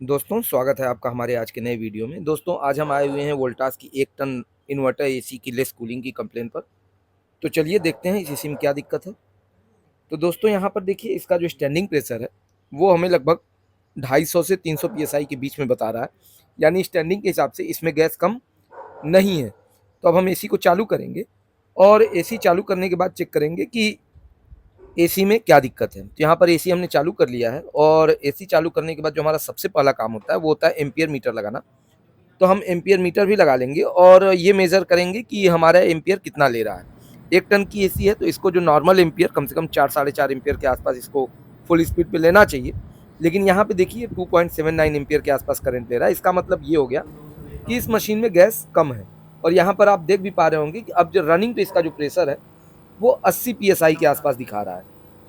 दोस्तों स्वागत है आपका हमारे आज के नए वीडियो में। दोस्तों आज हम आए हुए हैं वोल्टास की 1 टन इन्वर्टर एसी की लेस कूलिंग की कंप्लेन पर। तो चलिए देखते हैं इस एसी में क्या दिक्कत है। तो दोस्तों यहाँ पर देखिए, इसका जो स्टैंडिंग प्रेशर है वो हमें लगभग 250 से 300 पीएसआई के बीच में बता रहा है, यानी स्टैंडिंग के हिसाब से इसमें गैस कम नहीं है। तो अब हम एसी को चालू करेंगे और एसी चालू करने के बाद चेक करेंगे कि एसी में क्या दिक्कत है। तो यहाँ पर एसी हमने चालू कर लिया है और एसी चालू करने के बाद जो हमारा सबसे पहला काम होता है वो होता है एम्पियर मीटर लगाना। तो हम एम्पियर मीटर भी लगा लेंगे और ये मेज़र करेंगे कि हमारा एम्पियर कितना ले रहा है। 1 टन की एसी है तो इसको जो नॉर्मल एम्पियर कम से कम 4 साढ़े 4 एम्पियर के आसपास इसको फुल स्पीड पे लेना चाहिए। लेकिन यहाँ पे देखिए 2.79 एम्पियर के आसपास करंट ले रहा है। इसका मतलब ये हो गया कि इस मशीन में गैस कम है। और यहाँ पर आप देख भी पा रहे होंगे कि अब जो रनिंग पे इसका जो प्रेशर है वो 80 पीएसआई के आसपास दिखा रहा है,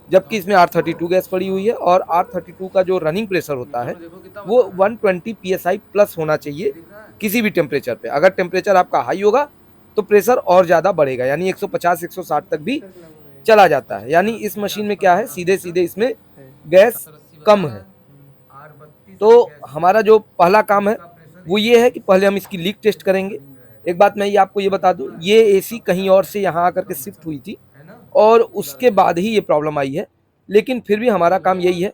जबकि इसमें R32 गैस पड़ी हुई है और R32 का जो रनिंग प्रेशर होता है वो 120 पीएसआई प्लस होना चाहिए किसी भी टेम्परेचर पे। अगर टेम्परेचर आपका हाई होगा तो प्रेशर और ज़्यादा बढ़ेगा, यानी 150 160 तक भी चला जाता है। यानी इस मशीन में क्या है, सीधे सीधे इसमें गैस कम है। तो हमारा जो पहला काम है वो ये है कि पहले हम इसकी लीक टेस्ट करेंगे। एक बात मैं ये आपको ये बता दूं, ये एसी कहीं और से यहाँ आकर के शिफ्ट हुई थी और उसके बाद ही ये प्रॉब्लम आई है। लेकिन फिर भी हमारा काम यही है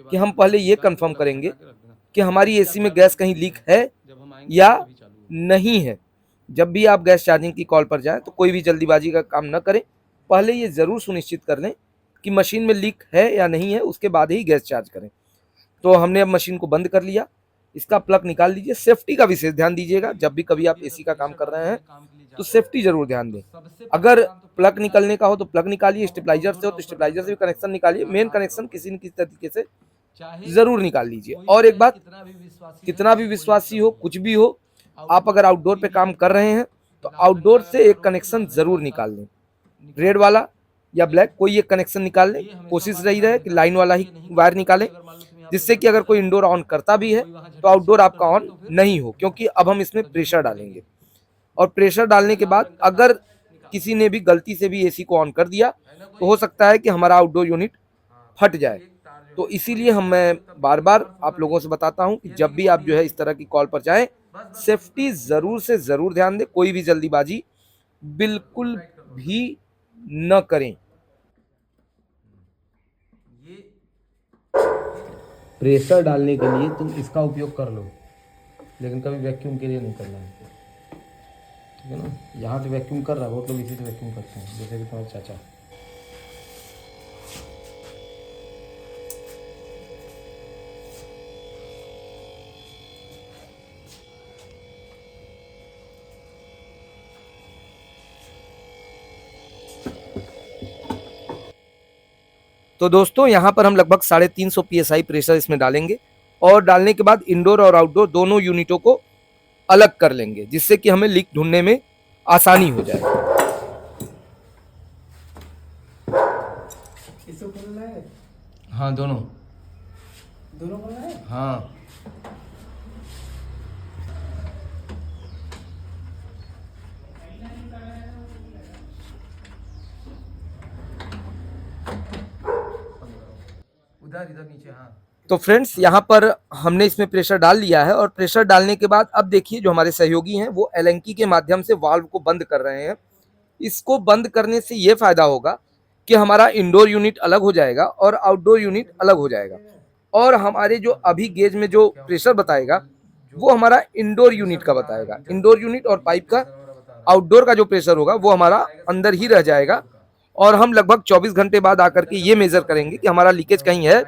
कि हम पहले ये कंफर्म करेंगे कि हमारी एसी में गैस कहीं लीक है या नहीं है। जब भी आप गैस चार्जिंग की कॉल पर जाएं तो कोई भी जल्दीबाजी का काम न करें। पहले ये ज़रूर सुनिश्चित कर लें कि मशीन में लीक है या नहीं है, उसके बाद ही गैस चार्ज करें। तो हमने अब मशीन को बंद कर लिया। इसका प्लग निकाल लीजिए। सेफ्टी का विशेष ध्यान दीजिएगा, जब भी कभी आप एसी का काम कर रहे हैं तो सेफ्टी जरूर ध्यान दें। अगर प्लग निकलने का हो तो प्लग निकालिए, स्टेबलाइजर से हो तो स्टेबलाइजर से भी कनेक्शन निकालिए। मेन कनेक्शन किसी न किसी तरीके से जरूर निकाल लीजिए। और एक बात, कितना भी विश्वासी हो, कुछ भी हो, आप अगर आउटडोर पे काम कर रहे हैं तो आउटडोर से एक कनेक्शन जरूर निकाल लें। रेड वाला या ब्लैक कोई एक कनेक्शन निकाल लें। कोशिश रही रहे कि लाइन वाला ही वायर निकालें, जिससे कि अगर कोई इंडोर ऑन करता भी है तो आउटडोर आपका ऑन नहीं हो, क्योंकि अब हम इसमें प्रेशर डालेंगे। और प्रेशर डालने के बाद अगर किसी ने भी गलती से भी एसी को ऑन कर दिया तो हो सकता है कि हमारा आउटडोर यूनिट फट जाए। तो इसीलिए मैं बार बार आप लोगों से बताता हूं कि जब भी आप जो है इस तरह की कॉल पर जाएं, सेफ्टी जरूर से जरूर ध्यान दें। कोई भी जल्दीबाजी बिल्कुल भी न करें। प्रेशर डालने के लिए तुम इसका उपयोग कर लो, लेकिन कभी वैक्यूम के लिए नहीं करना है, ठीक है ना। यहाँ से वैक्यूम कर रहा है, बहुत लोग इसी से वैक्यूम करते हैं, जैसे कि तुम्हारे चाचा। तो दोस्तों यहाँ पर हम लगभग 350 पीएसआई प्रेशर इसमें डालेंगे और डालने के बाद इंडोर और आउटडोर दोनों यूनिटों को अलग कर लेंगे, जिससे कि हमें लीक ढूंढने में आसानी हो जाए। हाँ, दोनों दोनों हाँ। इधर नीचे, हाँ। तो फ्रेंड्स यहाँ पर हमने इसमें प्रेशर डाल लिया है और प्रेशर डालने के बाद अब देखिए जो हमारे सहयोगी हैं वो एलेंकी के माध्यम से वाल्व को बंद कर रहे हैं। इसको बंद करने से ये फायदा होगा कि हमारा इंडोर यूनिट अलग हो जाएगा और आउटडोर यूनिट अलग हो जाएगा। और हमारे जो अभी गेज में जो प्रेशर बताएगा वो हमारा इंडोर यूनिट का बताएगा। इंडोर यूनिट और पाइप का आउटडोर का जो प्रेशर होगा वो हमारा अंदर ही रह जाएगा। और हम लगभग 24 घंटे बाद आकर के ये मेजर करेंगे कि हमारा लीकेज कहीं है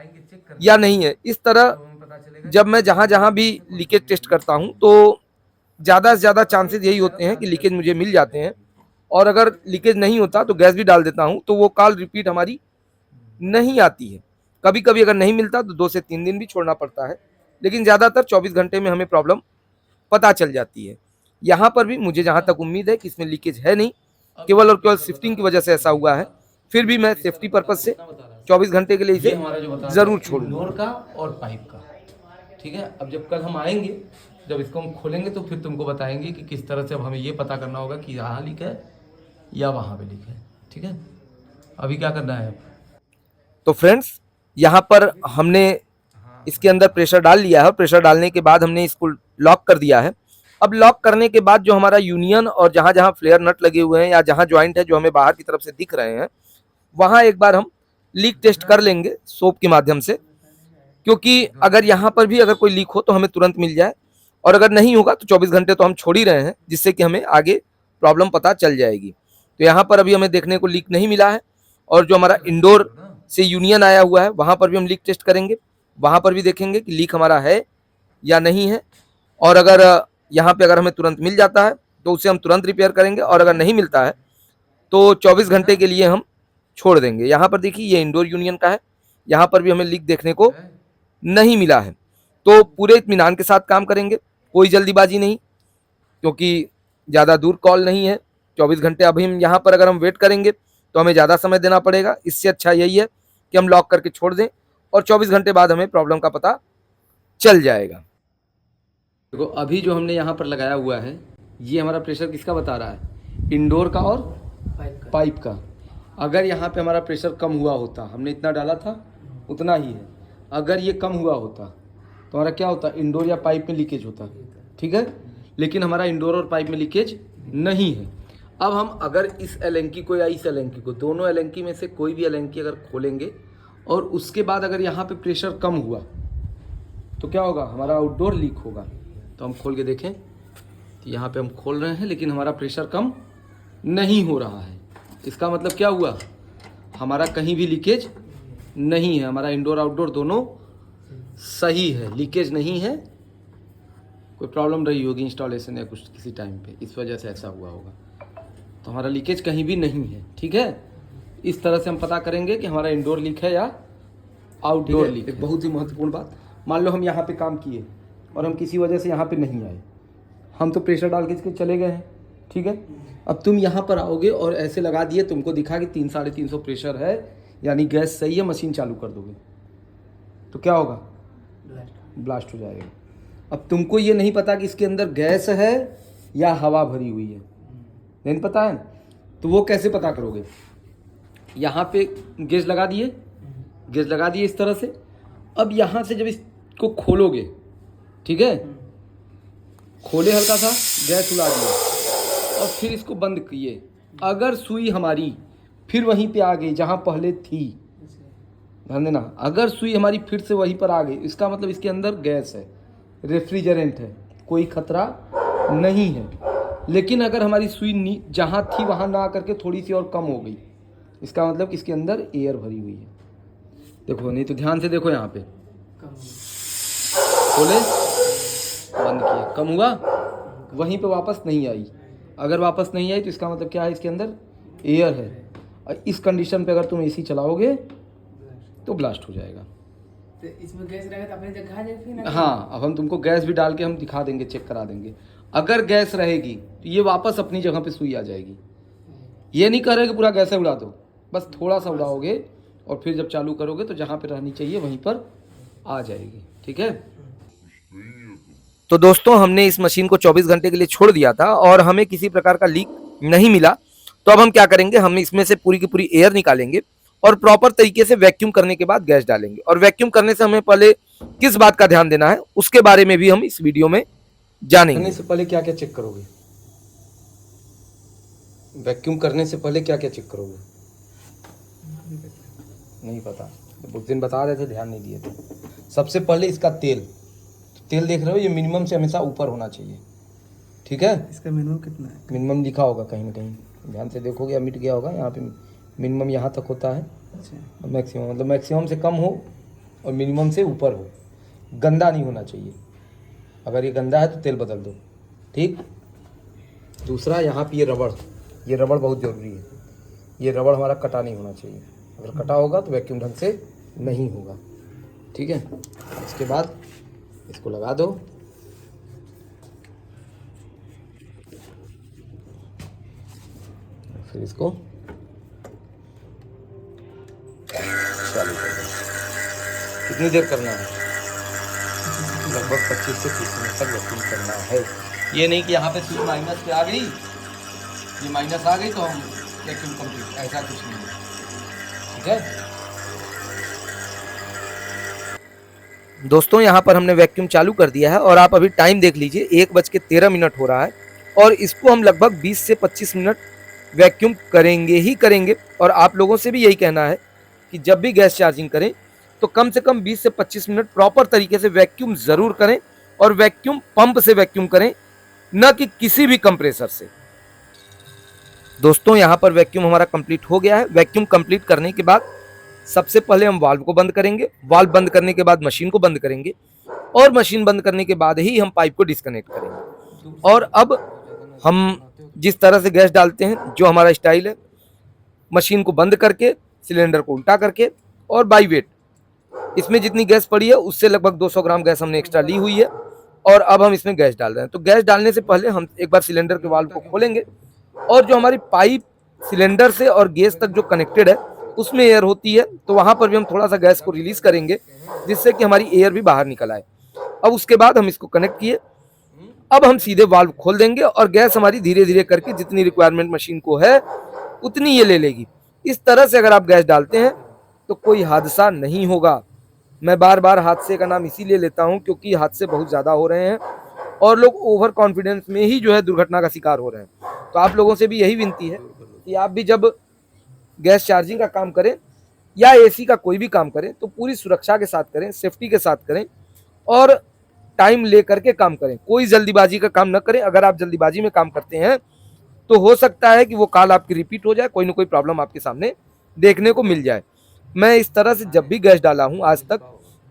या नहीं है। इस तरह जब मैं जहां जहां भी लीकेज टेस्ट करता हूं तो ज़्यादा से ज़्यादा चांसेस यही होते हैं कि लीकेज मुझे मिल जाते हैं। और अगर लीकेज नहीं होता तो गैस भी डाल देता हूं, तो वो कॉल रिपीट हमारी नहीं आती है। कभी कभी अगर नहीं मिलता तो 2 से 3 दिन भी छोड़ना पड़ता है, लेकिन ज़्यादातर 24 घंटे में हमें प्रॉब्लम पता चल जाती है। यहाँ पर भी मुझे जहाँ तक उम्मीद है कि इसमें लीकेज है नहीं, केवल और केवल शिफ्टिंग की वजह से ऐसा हुआ है। फिर भी मैं सेफ्टी पर्पज से 24 घंटे के लिए इसे जरूर छोड़ूंगा। इंडोर का और पाइप का, ठीक है। अब जब कल हम आएंगे, जब इसको हम खोलेंगे तो फिर तुमको बताएंगे कि किस तरह से अब हमें ये पता करना होगा कि यहाँ लीक है या वहाँ पे लीक है, ठीक है। अभी क्या करना है। तो फ्रेंड्स यहाँ पर हमने इसके अंदर प्रेशर डाल लिया है। प्रेशर डालने के बाद हमने इसको लॉक कर दिया है। अब लॉक करने के बाद जो हमारा यूनियन और जहां जहां फ्लेयर नट लगे हुए हैं या जहां ज्वाइंट है जो हमें बाहर की तरफ से दिख रहे हैं, वहां एक बार हम लीक टेस्ट कर लेंगे सोप के माध्यम से, क्योंकि अगर यहाँ पर भी अगर कोई लीक हो तो हमें तुरंत मिल जाए, और अगर नहीं होगा तो 24 घंटे तो हम छोड़ ही रहे हैं, जिससे कि हमें आगे प्रॉब्लम पता चल जाएगी। तो यहाँ पर अभी हमें देखने को लीक नहीं मिला है। और जो हमारा इंडोर से यूनियन आया हुआ है वहाँ पर भी हम लीक टेस्ट करेंगे, वहाँ पर भी देखेंगे कि लीक हमारा है या नहीं है। और अगर यहाँ पे अगर हमें तुरंत मिल जाता है तो उसे हम तुरंत रिपेयर करेंगे, और अगर नहीं मिलता है तो 24 घंटे के लिए हम छोड़ देंगे। यहाँ पर देखिए ये इंडोर यूनियन का है, यहाँ पर भी हमें लीक देखने को नहीं मिला है। तो पूरे इत्मीनान के साथ काम करेंगे, कोई जल्दीबाजी नहीं, क्योंकि ज़्यादा दूर कॉल नहीं है। 24 घंटे अभी हम यहाँ पर अगर हम वेट करेंगे तो हमें ज़्यादा समय देना पड़ेगा। इससे अच्छा यही है कि हम लॉक करके छोड़ दें और 24 घंटे बाद हमें प्रॉब्लम का पता चल जाएगा। देखो अभी जो हमने यहाँ पर लगाया हुआ है ये हमारा प्रेशर किसका बता रहा है, इंडोर का और पाइप का। अगर यहाँ पे हमारा प्रेशर कम हुआ होता, हमने इतना डाला था उतना ही है, अगर ये कम हुआ होता तो हमारा क्या होता, इंडोर या पाइप में लीकेज होता, ठीक है। लेकिन हमारा इंडोर और पाइप में लीकेज नहीं है। अब हम अगर इस एलेंकी को या इस एलेंकी को, दोनों एलेंकी में से कोई भी एलेंकी अगर खोलेंगे और उसके बाद अगर यहाँ पे प्रेशर कम हुआ तो क्या होगा, हमारा आउटडोर लीक होगा। तो हम खोल के देखें तो यहाँ पे हम खोल रहे हैं लेकिन हमारा प्रेशर कम नहीं हो रहा है। इसका मतलब क्या हुआ, हमारा कहीं भी लीकेज नहीं है, हमारा इंडोर आउटडोर दोनों सही है, लीकेज नहीं है। कोई प्रॉब्लम रही होगी इंस्टॉलेशन या कुछ किसी टाइम पे, इस वजह से ऐसा हुआ होगा। तो हमारा लीकेज कहीं भी नहीं है, ठीक है। इस तरह से हम पता करेंगे कि हमारा इंडोर लीक है या आउटडोर लीक। एक बहुत ही महत्वपूर्ण बात, मान लो हम यहाँ पे काम किए और हम किसी वजह से यहाँ पे नहीं आए, हम तो प्रेशर डाल के चले गए हैं, ठीक है। अब तुम यहाँ पर आओगे और ऐसे लगा दिए, तुमको दिखा कि 300-350 प्रेशर है, यानी गैस सही है, मशीन चालू कर दोगे तो क्या होगा, ब्लास्ट हो जाएगा। अब तुमको ये नहीं पता कि इसके अंदर गैस है या हवा भरी हुई है, नहीं पता है, तो वो कैसे पता करोगे। यहाँ पे गेज लगा दिए इस तरह से। अब यहाँ से जब इसको खोलोगे, ठीक है, खोले हल्का सा, गैस उड़ा दिया और फिर इसको बंद किए। अगर सुई हमारी फिर वहीं पे आ गई जहाँ पहले थी, ध्यान देना, अगर सुई हमारी फिर से वहीं पर आ गई, इसका मतलब इसके अंदर गैस है, रेफ्रिजरेंट है, कोई खतरा नहीं है। लेकिन अगर हमारी सुई जहाँ थी वहाँ ना करके थोड़ी सी और कम हो गई, इसका मतलब कि इसके अंदर एयर भरी हुई है। देखो, नहीं तो ध्यान से देखो, यहाँ पे खोले, बंद किए, कम हुआ, वहीं पे वापस नहीं आई। अगर वापस नहीं आई तो इसका मतलब क्या है, इसके अंदर एयर है। और इस कंडीशन पे अगर तुम एसी चलाओगे तो ब्लास्ट हो जाएगा। तो इसमें गैस रहेगा तो अपनी जगह जाएगी ना। हाँ, अब हम तुमको गैस भी डाल के हम दिखा देंगे, चेक करा देंगे। अगर गैस रहेगी तो ये वापस अपनी जगह पे सुई आ जाएगी। ये नहीं कह रहे कि पूरा गैस उड़ा दो, बस थोड़ा सा उड़ाओगे और फिर जब चालू करोगे तो जहाँ पे रहनी चाहिए वहीं पर आ जाएगी, ठीक है। तो दोस्तों, हमने इस मशीन को 24 घंटे के लिए छोड़ दिया था और हमें किसी प्रकार का लीक नहीं मिला। तो अब हम क्या करेंगे, हम इसमें से पूरी की पूरी एयर निकालेंगे और प्रॉपर तरीके से वैक्यूम करने के बाद गैस डालेंगे। और वैक्यूम करने से हमें पहले किस बात का ध्यान देना है उसके बारे में भी हम इस वीडियो में जानेंगे। करने से पहले क्या क्या चेक करोगे, वैक्यूम करने से पहले क्या क्या चेक करोगे, नहीं पता, उस दिन बता रहे थे, ध्यान नहीं दिए थे। सबसे पहले इसका तेल देख रहे हो, ये मिनिमम से हमेशा ऊपर होना चाहिए, ठीक है। इसका मिनिमम कितना है, मिनिमम लिखा होगा कहीं ना कहीं, ध्यान से देखोगे, मिट गया होगा यहाँ पे, मिनिमम यहाँ तक होता है। अच्छा। मैक्सिमम मतलब मैक्सिमम से कम हो और मिनिमम से ऊपर हो, गंदा नहीं होना चाहिए। अगर ये गंदा है तो तेल बदल दो, ठीक। दूसरा, यहाँ पे ये रबड़ बहुत ज़रूरी है। ये रबड़ हमारा कटा नहीं होना चाहिए, अगर कटा होगा तो वैक्यूम ढंग से नहीं होगा, ठीक है। इसके बाद इसको लगा दो, फिर इसको चालू कर दो। कितनी देर करना है, लगभग 25 से 30 मिनट तक वैक्यूम करना है। ये नहीं कि यहाँ पे सुई माइनस पे आ गई, ये माइनस आ गई तो हम वैक्यूम कंप्लीट, ऐसा कुछ नहीं है, ठीक है। दोस्तों यहाँ पर हमने वैक्यूम चालू कर दिया है और आप अभी टाइम देख लीजिए, 1:13 हो रहा है और इसको हम लगभग 20 से 25 मिनट वैक्यूम करेंगे ही करेंगे। और आप लोगों से भी यही कहना है कि जब भी गैस चार्जिंग करें तो कम से कम 20 से 25 मिनट प्रॉपर तरीके से वैक्यूम ज़रूर करें और वैक्यूम पंप से वैक्यूम करें, न कि किसी भी कंप्रेसर से। दोस्तों यहाँ पर वैक्यूम हमारा कंप्लीट हो गया है। वैक्यूम कंप्लीट करने के बाद सबसे पहले हम वाल्व को बंद करेंगे, वाल्व बंद करने के बाद मशीन को बंद करेंगे और मशीन बंद करने के बाद ही हम पाइप को डिस्कनेक्ट करेंगे। और अब हम जिस तरह से गैस डालते हैं, जो हमारा स्टाइल है, मशीन को बंद करके सिलेंडर को उल्टा करके और बाई वेट, इसमें जितनी गैस पड़ी है उससे लगभग 200 ग्राम गैस हमने एक्स्ट्रा ली हुई है और अब हम इसमें गैस डाल रहे हैं। तो गैस डालने से पहले हम एक बार सिलेंडर के वाल्व को खोलेंगे और जो हमारी पाइप सिलेंडर से और गैस तक जो कनेक्टेड है उसमें एयर होती है, तो वहां पर भी हम थोड़ा सा गैस को रिलीज करेंगे जिससे कि हमारी एयर भी बाहर निकल आए। अब उसके बाद हम इसको कनेक्ट किए, अब हम सीधे वाल्व खोल देंगे और गैस हमारी धीरे धीरे करके जितनी रिक्वायरमेंट मशीन को है उतनी ये ले लेगी। इस तरह से अगर आप गैस डालते हैं तो कोई हादसा नहीं होगा। मैं बार बार हादसे का नाम इसीलिए लेता हूं क्योंकि हादसे बहुत ज़्यादा हो रहे हैं और लोग ओवर कॉन्फिडेंस में ही जो है दुर्घटना का शिकार हो रहे हैं। तो आप लोगों से भी यही विनती है कि आप भी जब गैस चार्जिंग का काम करें या एसी का कोई भी काम करें तो पूरी सुरक्षा के साथ करें, सेफ्टी के साथ करें और टाइम ले करके काम करें। कोई जल्दीबाजी का काम न करें। अगर आप जल्दीबाजी में काम करते हैं तो हो सकता है कि वो कॉल आपकी रिपीट हो जाए, कोई ना कोई प्रॉब्लम आपके सामने देखने को मिल जाए। मैं इस तरह से जब भी गैस डाला हूं आज तक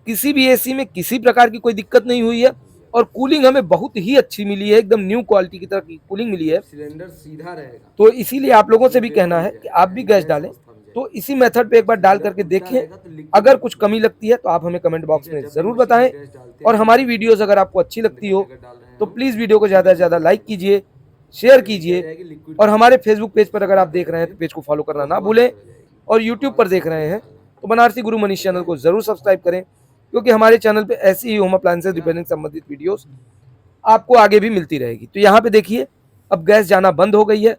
किसी भी एसी में किसी प्रकार की कोई दिक्कत नहीं हुई है और कूलिंग हमें बहुत ही अच्छी मिली है, एकदम न्यू क्वालिटी की तरह की कूलिंग मिली है। सिलेंडर सीधा रहेगा, तो इसीलिए आप लोगों से भी कहना है कि आप भी गैस डालें तो इसी मेथड पे एक बार डाल करके देखें। अगर कुछ कमी लगती है तो आप हमें कमेंट बॉक्स में ज़रूर बताएं और हमारी वीडियोस अगर आपको अच्छी लगती हो तो प्लीज़ वीडियो को ज़्यादा से ज़्यादा लाइक कीजिए, शेयर कीजिए और हमारे फेसबुक पेज पर अगर आप देख रहे हैं तो पेज को फॉलो करना ना भूलें और यूट्यूब पर देख रहे हैं तो बनारसी गुरु मनीष चैनल को ज़रूर सब्सक्राइब करें क्योंकि हमारे चैनल पे ऐसी ही होम अप्लायंसेज रिपेयरिंग संबंधित वीडियोस आपको आगे भी मिलती रहेगी। तो यहाँ पे देखिए अब गैस जाना बंद हो गई है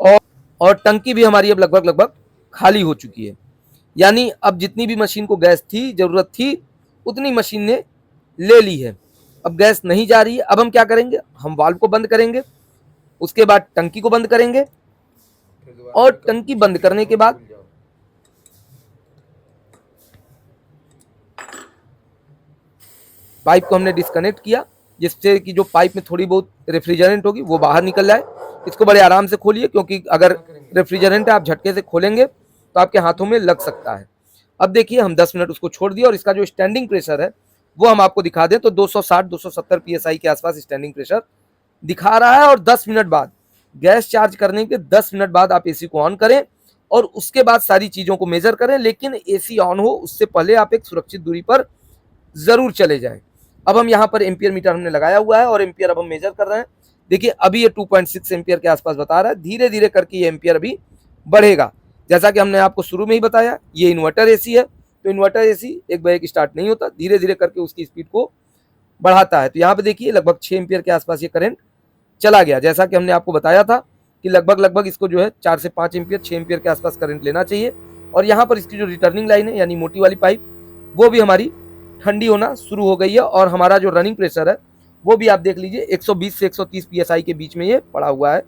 और टंकी भी हमारी अब लगभग खाली हो चुकी है। यानी अब जितनी भी मशीन को गैस थी, ज़रूरत थी, उतनी मशीन ने ले ली है। अब गैस नहीं जा रही है। अब हम क्या करेंगे, हम वाल्व को बंद करेंगे, उसके बाद टंकी को बंद करेंगे और टंकी बंद करने के बाद पाइप को हमने डिस्कनेक्ट किया जिससे कि जो पाइप में थोड़ी बहुत रेफ्रिजरेंट होगी वो बाहर निकल जाए। इसको बड़े आराम से खोलिए क्योंकि अगर रेफ्रिजरेंट आप झटके से खोलेंगे तो आपके हाथों में लग सकता है। अब देखिए हम 10 मिनट उसको छोड़ दिए और इसका जो स्टैंडिंग प्रेशर है वो हम आपको दिखा दें तो 260-270 PSI के आसपास स्टैंडिंग प्रेशर दिखा रहा है। और 10 मिनट बाद, गैस चार्ज करने के 10 मिनट बाद आप एसी को ऑन करें और उसके बाद सारी चीज़ों को मेजर करें, लेकिन एसी ऑन हो उससे पहले आप एक सुरक्षित दूरी पर ज़रूर चले जाएं। अब हम यहाँ पर एम्पियर मीटर हमने लगाया हुआ है और एम्पियर अब हम मेजर कर रहे हैं। देखिए अभी ये 2.6 एम्पियर के आसपास बता रहा है। धीरे धीरे करके ये एम्पियर अभी बढ़ेगा। जैसा कि हमने आपको शुरू में ही बताया, ये इन्वर्टर एसी है तो इन्वर्टर एसी एक बार एक स्टार्ट नहीं होता, धीरे धीरे करके उसकी स्पीड को बढ़ाता है। तो यहाँ पे देखिए लगभग 6 एम्पियर के आसपास ये करंट चला गया। जैसा कि हमने आपको बताया था कि लगभग इसको जो है 4 से 5 एम्पियर 6 एम्पियर के आसपास करंट लेना चाहिए। और यहाँ पर इसकी जो रिटर्निंग लाइन है यानी मोटी वाली पाइप वो भी हमारी ठंडी होना शुरू हो गई है और हमारा जो रनिंग प्रेशर है वो भी आप देख लीजिए 120 से 130 PSI के बीच में ये पड़ा हुआ है।